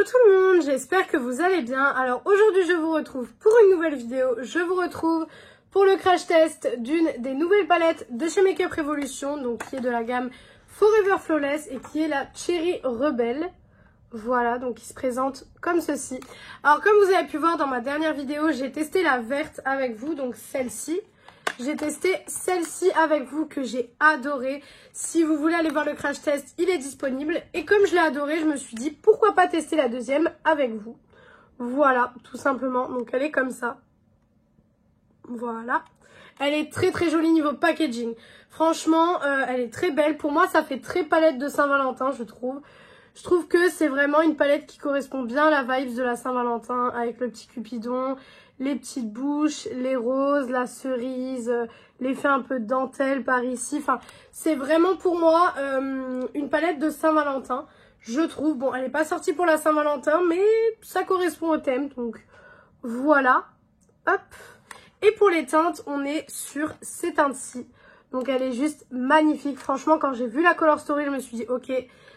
Hello tout le monde, j'espère que vous allez bien. Alors aujourd'hui je vous retrouve pour une nouvelle vidéo. Je vous retrouve pour le crash test d'une des nouvelles palettes de chez Makeup Revolution, donc qui est de la gamme Forever Flawless et qui est la Cherry Rebelle. Voilà, donc qui se présente comme ceci. Alors comme vous avez pu voir dans ma dernière vidéo, j'ai testé la verte avec vous, donc celle-ci. J'ai testé celle-ci avec vous que j'ai adorée. Si vous voulez aller voir le crash test, il est disponible. Et comme je l'ai adorée, je me suis dit pourquoi pas tester la deuxième avec vous. Voilà, tout simplement. Donc elle est comme ça. Voilà. Elle est très très jolie niveau packaging. Franchement, elle est très belle. Pour moi, ça fait très palette de Saint-Valentin, je trouve. Je trouve que c'est vraiment une palette qui correspond bien à la vibes de la Saint-Valentin avec le petit cupidon, les petites bouches, les roses, la cerise, l'effet un peu dentelle par ici. Enfin, c'est vraiment pour moi une palette de Saint-Valentin, je trouve. Bon, elle n'est pas sortie pour la Saint-Valentin, mais ça correspond au thème. Donc, voilà. Hop. Et pour les teintes, on est sur ces teintes-ci. Donc, elle est juste magnifique. Franchement, quand j'ai vu la Color Story, je me suis dit, ok,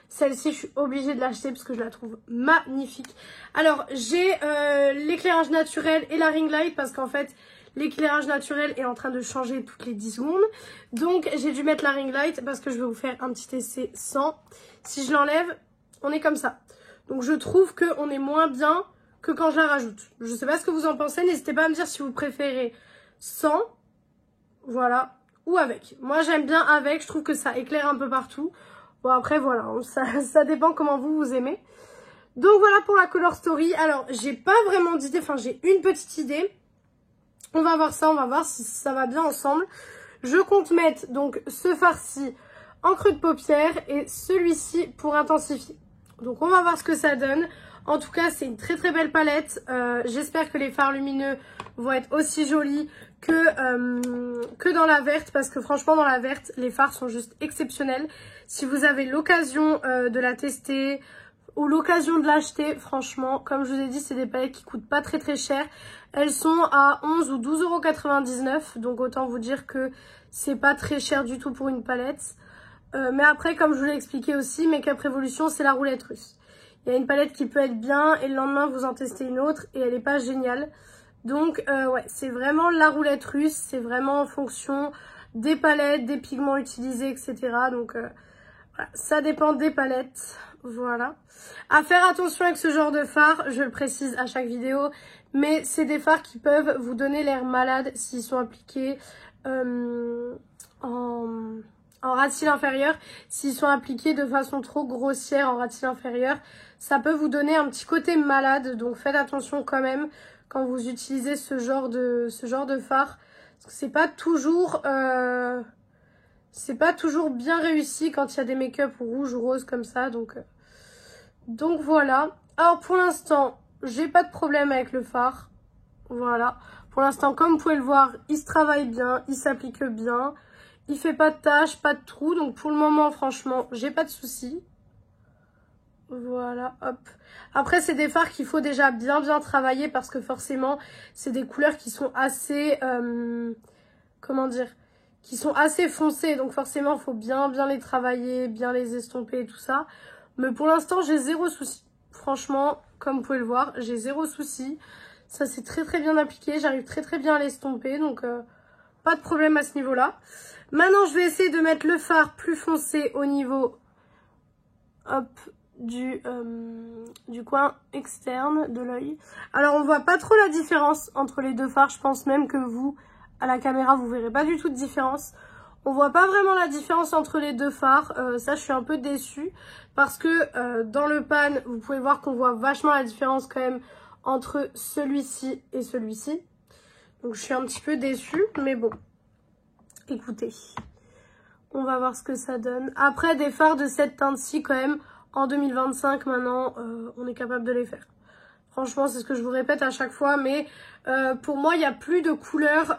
celle-ci, je suis obligée de l'acheter parce que je la trouve magnifique. Alors, j'ai l'éclairage naturel et la ring light parce qu'en fait, l'éclairage naturel est en train de changer toutes les 10 secondes. Donc, j'ai dû mettre la ring light parce que je vais vous faire un petit essai sans. Si je l'enlève, on est comme ça. Donc, je trouve qu'on est moins bien que quand je la rajoute. Je ne sais pas ce que vous en pensez. N'hésitez pas à me dire si vous préférez sans, voilà, ou avec. Moi, j'aime bien avec. Je trouve que ça éclaire un peu partout. Bon, après, voilà, ça dépend comment vous aimez. Donc, voilà pour la Color Story. Alors, j'ai pas vraiment d'idée, enfin, j'ai une petite idée. On va voir ça, on va voir si ça va bien ensemble. Je compte mettre, donc, ce fard-ci en creux de paupière et celui-ci pour intensifier. Donc, on va voir ce que ça donne. En tout cas, c'est une très très belle palette. J'espère que les fards lumineux vont être aussi jolis que dans la verte. Parce que franchement, dans la verte, les fards sont juste exceptionnels. Si vous avez l'occasion de la tester ou l'occasion de l'acheter, franchement, comme je vous ai dit, c'est des palettes qui coûtent pas très très cher. Elles sont à 11 ou 12,99 €. Donc autant vous dire que c'est pas très cher du tout pour une palette. Mais après, comme je vous l'ai expliqué aussi, Makeup Revolution, c'est la roulette russe. Il y a une palette qui peut être bien et le lendemain, vous en testez une autre et elle n'est pas géniale. Donc, ouais, c'est vraiment la roulette russe. C'est vraiment en fonction des palettes, des pigments utilisés, etc. Donc, voilà, ça dépend des palettes. Voilà. À faire attention avec ce genre de fard, je le précise à chaque vidéo. Mais c'est des fards qui peuvent vous donner l'air malade s'ils sont appliqués en ras-cils inférieur. S'ils sont appliqués de façon trop grossière en ras-cils inférieur, ça peut vous donner un petit côté malade. Donc faites attention quand même quand vous utilisez ce genre de fard. Parce que c'est pas toujours bien réussi quand il y a des make-up rouges ou roses comme ça. Donc voilà. Alors pour l'instant, j'ai pas de problème avec le fard. Voilà. Pour l'instant, comme vous pouvez le voir, il se travaille bien, il s'applique bien. Il fait pas de taches, pas de trous. Donc pour le moment, franchement, j'ai pas de soucis. Voilà, hop. Après, c'est des fards qu'il faut déjà bien travailler parce que forcément, c'est des couleurs qui sont assez... comment dire, qui sont assez foncées. Donc forcément, il faut bien les travailler, bien les estomper et tout ça. Mais pour l'instant, j'ai zéro souci. Franchement, comme vous pouvez le voir, j'ai zéro souci. Ça, c'est très très bien appliqué. J'arrive très très bien à l'estomper. Donc, pas de problème à ce niveau-là. Maintenant, je vais essayer de mettre le fard plus foncé au niveau, hop, du coin externe de l'œil. Alors, on voit pas trop la différence entre les deux fards. Je pense même que vous, à la caméra, vous verrez pas du tout de différence. On voit pas vraiment la différence entre les deux fards. Ça, je suis un peu déçue parce que dans le pan, vous pouvez voir qu'on voit vachement la différence quand même entre celui-ci et celui-ci. Donc, je suis un petit peu déçue, mais bon. Écoutez, on va voir ce que ça donne. Après, des fards de cette teinte-ci, quand même, en 2025, maintenant, on est capable de les faire. Franchement, c'est ce que je vous répète à chaque fois, mais pour moi, il n'y a plus de couleurs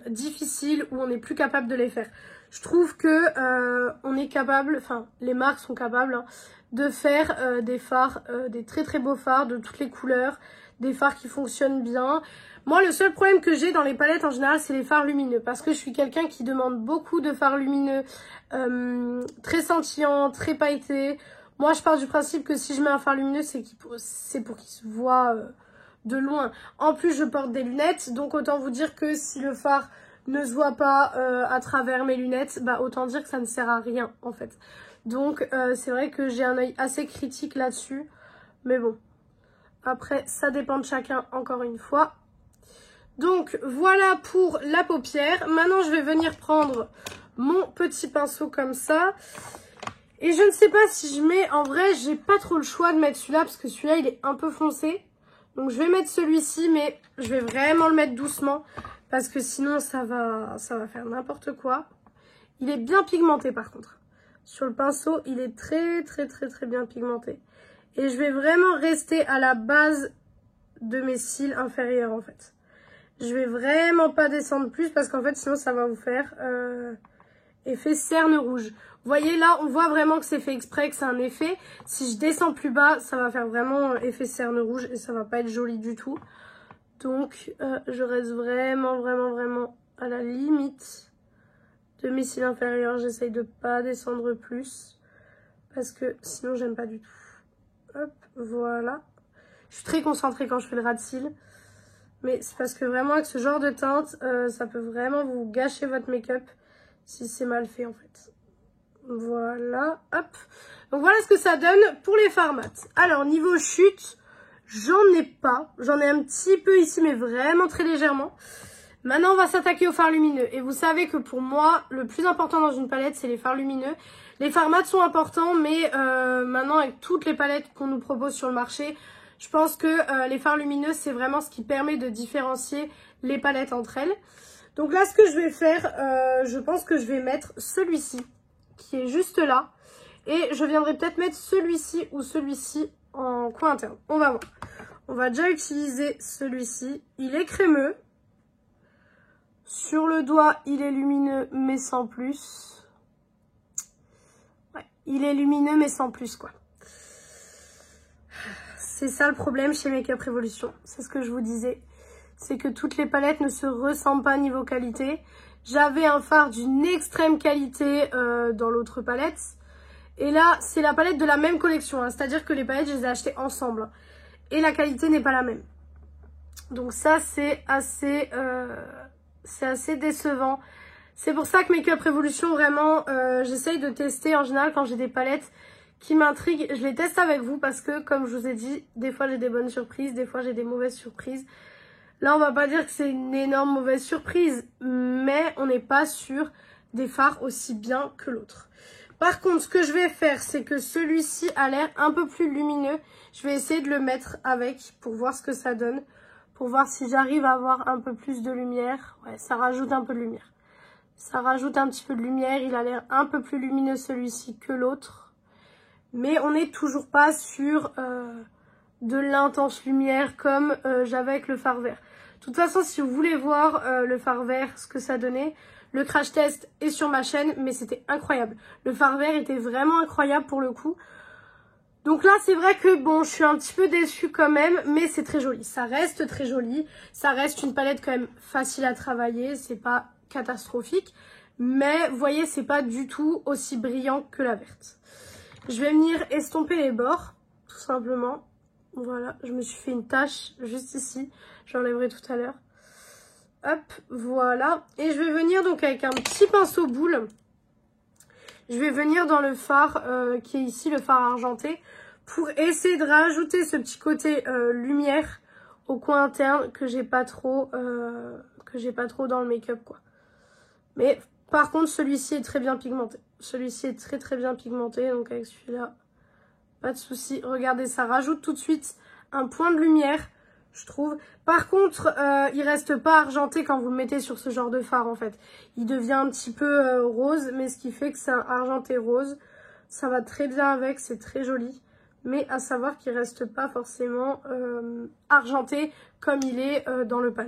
difficiles où on n'est plus capable de les faire. Je trouve que on est capable, enfin, les marques sont capables hein, de faire des fards, des très très beaux fards de toutes les couleurs, des fards qui fonctionnent bien. Moi, le seul problème que j'ai dans les palettes en général, c'est les fards lumineux. Parce que je suis quelqu'un qui demande beaucoup de fards lumineux, très scintillants, très pailletés. Moi, je pars du principe que si je mets un fard lumineux, c'est pour qu'il se voit de loin. En plus, je porte des lunettes, donc autant vous dire que si le fard ne se voit pas à travers mes lunettes, bah autant dire que ça ne sert à rien en fait. Donc c'est vrai que j'ai un œil assez critique là-dessus, mais bon, après ça dépend de chacun encore une fois. Donc voilà pour la paupière. Maintenant je vais venir prendre mon petit pinceau comme ça. Et je ne sais pas si je mets, en vrai j'ai pas trop le choix de mettre celui-là parce que celui-là il est un peu foncé. Donc je vais mettre celui-ci, mais je vais vraiment le mettre doucement. Parce que sinon, ça va faire n'importe quoi. Il est bien pigmenté par contre. Sur le pinceau, il est très bien pigmenté. Et je vais vraiment rester à la base de mes cils inférieurs en fait. Je vais vraiment pas descendre plus parce qu'en fait, sinon ça va vous faire effet cerne rouge. Vous voyez là, on voit vraiment que c'est fait exprès, que c'est un effet. Si je descends plus bas, ça va faire vraiment effet cerne rouge et ça va pas être joli du tout. Donc, je reste vraiment à la limite de mes cils inférieurs. J'essaye de pas descendre plus parce que sinon, j'aime pas du tout. Hop, voilà. Je suis très concentrée quand je fais le ras de cils. Mais c'est parce que vraiment, avec ce genre de teinte, ça peut vraiment vous gâcher votre make-up si c'est mal fait en fait. Voilà, hop. Donc, voilà ce que ça donne pour les fards mat. Alors, niveau chute... J'en ai pas, j'en ai un petit peu ici mais vraiment très légèrement. Maintenant on va s'attaquer aux fards lumineux et vous savez que pour moi le plus important dans une palette c'est les fards lumineux. Les fards mat sont importants mais maintenant avec toutes les palettes qu'on nous propose sur le marché, je pense que les fards lumineux c'est vraiment ce qui permet de différencier les palettes entre elles. Donc là ce que je vais faire, je pense que je vais mettre celui-ci qui est juste là et je viendrai peut-être mettre celui-ci ou celui-ci en coin interne. On va voir. On va déjà utiliser celui-ci. Il est crémeux. Sur le doigt, il est lumineux mais sans plus. Ouais, il est lumineux mais sans plus quoi. C'est ça le problème chez Makeup Revolution. C'est ce que je vous disais. C'est que toutes les palettes ne se ressemblent pas niveau qualité. J'avais un fard d'une extrême qualité dans l'autre palette. Et là, c'est la palette de la même collection, hein. C'est-à-dire que les palettes, je les ai achetées ensemble. Et la qualité n'est pas la même. Donc ça, c'est assez décevant. C'est pour ça que Makeup Revolution, vraiment, j'essaye de tester. En général, quand j'ai des palettes qui m'intriguent, je les teste avec vous. Parce que, comme je vous ai dit, des fois j'ai des bonnes surprises, des fois j'ai des mauvaises surprises. Là, on va pas dire que c'est une énorme mauvaise surprise. Mais on n'est pas sur des fards aussi bien que l'autre. Par contre, ce que je vais faire, c'est que celui-ci a l'air un peu plus lumineux. Je vais essayer de le mettre avec pour voir ce que ça donne. Pour voir si j'arrive à avoir un peu plus de lumière. Ouais, ça rajoute un peu de lumière. Ça rajoute un petit peu de lumière. Il a l'air un peu plus lumineux celui-ci que l'autre. Mais on n'est toujours pas sur de l'intense lumière comme j'avais avec le fard vert. De toute façon, si vous voulez voir le fard vert, ce que ça donnait... Le crash test est sur ma chaîne, mais c'était incroyable. Le fard vert était vraiment incroyable pour le coup. Donc là, c'est vrai que bon, je suis un petit peu déçue quand même, mais c'est très joli. Ça reste très joli. Ça reste une palette quand même facile à travailler. C'est pas catastrophique. Mais vous voyez, c'est pas du tout aussi brillant que la verte. Je vais venir estomper les bords, tout simplement. Voilà, je me suis fait une tache juste ici. J'enlèverai tout à l'heure. Hop, voilà. Et je vais venir donc avec un petit pinceau boule. Je vais venir dans le fard qui est ici, le fard argenté, pour essayer de rajouter ce petit côté lumière au coin interne que j'ai pas trop dans le make-up quoi. Mais par contre, celui-ci est très bien pigmenté. Celui-ci est très bien pigmenté, donc avec celui-là, pas de souci. Regardez, ça rajoute tout de suite un point de lumière. Je trouve. Par contre, il reste pas argenté quand vous le mettez sur ce genre de fard en fait. Il devient un petit peu rose, mais ce qui fait que c'est un argenté rose. Ça va très bien avec, c'est très joli. Mais à savoir qu'il reste pas forcément argenté comme il est dans le pan.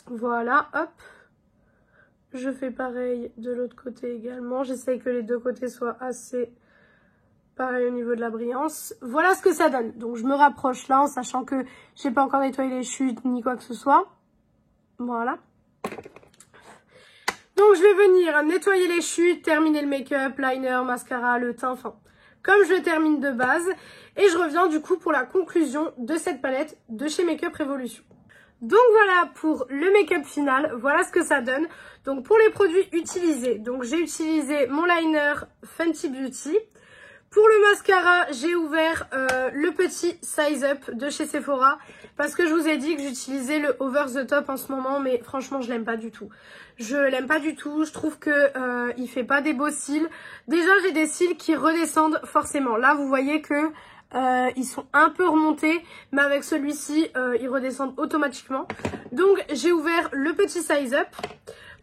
Voilà, hop. Je fais pareil de l'autre côté également. J'essaye que les deux côtés soient assez... pareil au niveau de la brillance. Voilà ce que ça donne. Donc je me rapproche là en sachant que j'ai pas encore nettoyé les chutes ni quoi que ce soit. Voilà. Donc je vais venir nettoyer les chutes, terminer le make-up, liner, mascara, le teint, enfin comme je termine de base. Et je reviens du coup pour la conclusion de cette palette de chez Makeup Revolution. Donc voilà pour le make-up final, voilà ce que ça donne. Donc pour les produits utilisés, donc j'ai utilisé mon liner Fenty Beauty. Pour le mascara, j'ai ouvert le petit Size Up de chez Sephora parce que je vous ai dit que j'utilisais le Over the Top en ce moment, mais franchement je l'aime pas du tout. Je l'aime pas du tout, je trouve que il fait pas des beaux cils. Déjà j'ai des cils qui redescendent forcément. Là vous voyez que ils sont un peu remontés, mais avec celui-ci ils redescendent automatiquement. Donc j'ai ouvert le petit Size Up.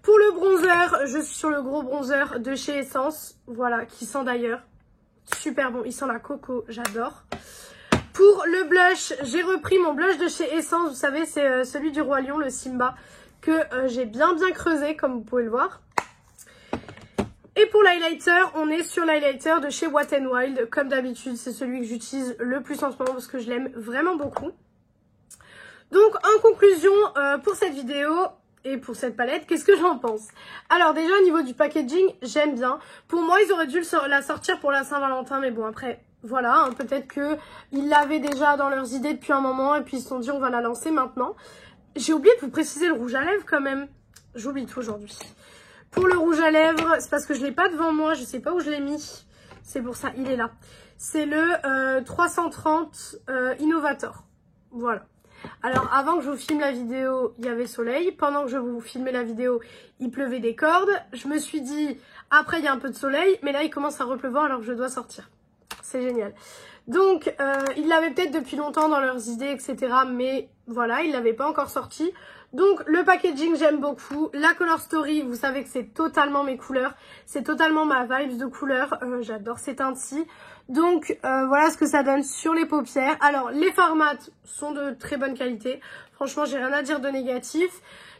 Pour le bronzer, je suis sur le gros bronzer de chez Essence, voilà, qui sent d'ailleurs super bon, il sent la coco, j'adore. Pour le blush, j'ai repris mon blush de chez Essence, vous savez c'est celui du Roi Lion, le Simba, que j'ai bien creusé comme vous pouvez le voir. Et pour l'highlighter, on est sur l'highlighter de chez Wet n Wild, comme d'habitude, c'est celui que j'utilise le plus en ce moment parce que je l'aime vraiment beaucoup. Donc en conclusion, pour cette vidéo et pour cette palette, qu'est-ce que j'en pense? Alors déjà au niveau du packaging, j'aime bien. Pour moi, ils auraient dû la sortir pour la Saint-Valentin, mais bon après, voilà, hein, peut-être qu'ils l'avaient déjà dans leurs idées depuis un moment et puis ils se sont dit on va la lancer maintenant. J'ai oublié de vous préciser le rouge à lèvres quand même. J'oublie tout aujourd'hui. Pour le rouge à lèvres, c'est parce que je ne l'ai pas devant moi, je sais pas où je l'ai mis. C'est pour ça, il est là. C'est le 330 Innovator. Voilà. Alors avant que je vous filme la vidéo, il y avait soleil. Pendant que je vous filmais la vidéo, il pleuvait des cordes. Je me suis dit, après il y a un peu de soleil, mais là il commence à repleuvoir alors que je dois sortir. C'est génial. Donc ils l'avaient peut-être depuis longtemps dans leurs idées, etc. Mais voilà, ils ne l'avaient pas encore sorti. Donc le packaging j'aime beaucoup. La color story, vous savez que c'est totalement mes couleurs. C'est totalement ma vibe de couleur. J'adore ces teintes-ci. Donc voilà ce que ça donne sur les paupières. Alors les fards mat sont de très bonne qualité. Franchement j'ai rien à dire de négatif.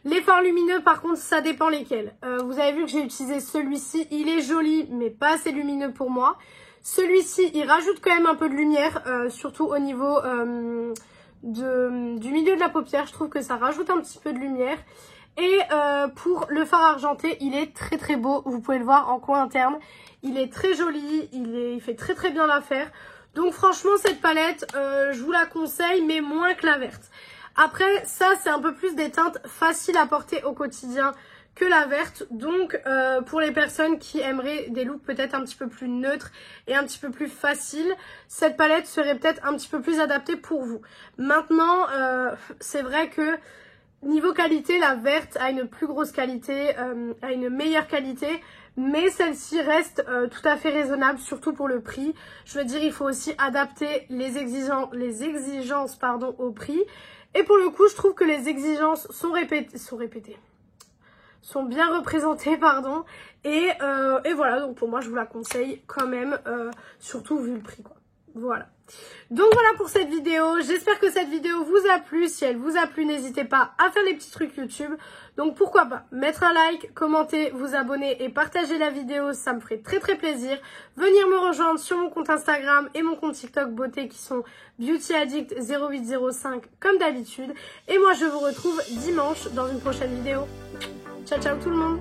Les fards lumineux par contre ça dépend lesquels. Vous avez vu que j'ai utilisé celui-ci. Il est joli mais pas assez lumineux pour moi. Celui-ci il rajoute quand même un peu de lumière. Surtout au niveau du milieu de la paupière. Je trouve que ça rajoute un petit peu de lumière. Et pour le fard argenté, il est très très beau. Vous pouvez le voir en coin interne. Il est très joli, il fait très très bien l'affaire. Donc franchement cette palette, je vous la conseille mais moins que la verte. Après ça c'est un peu plus des teintes faciles à porter au quotidien que la verte. Donc pour les personnes qui aimeraient des looks peut-être un petit peu plus neutres et un petit peu plus faciles, cette palette serait peut-être un petit peu plus adaptée pour vous. Maintenant c'est vrai que niveau qualité, la verte a une plus grosse qualité, a une meilleure qualité. Mais celle-ci reste tout à fait raisonnable, surtout pour le prix. Je veux dire, il faut aussi adapter les exigences au prix. Et pour le coup, je trouve que les exigences sont bien représentées, pardon. Et voilà, donc pour moi, je vous la conseille quand même, surtout vu le prix, quoi. Voilà. Donc voilà pour cette vidéo, j'espère que cette vidéo vous a plu. Si elle vous a plu, n'hésitez pas à faire les petits trucs YouTube. Donc pourquoi pas mettre un like, commenter, vous abonner et partager la vidéo, ça me ferait très très plaisir. Venir me rejoindre sur mon compte Instagram et mon compte TikTok beauté qui sont beautyaddict0805 comme d'habitude. Et moi je vous retrouve dimanche dans une prochaine vidéo. Ciao ciao tout le monde.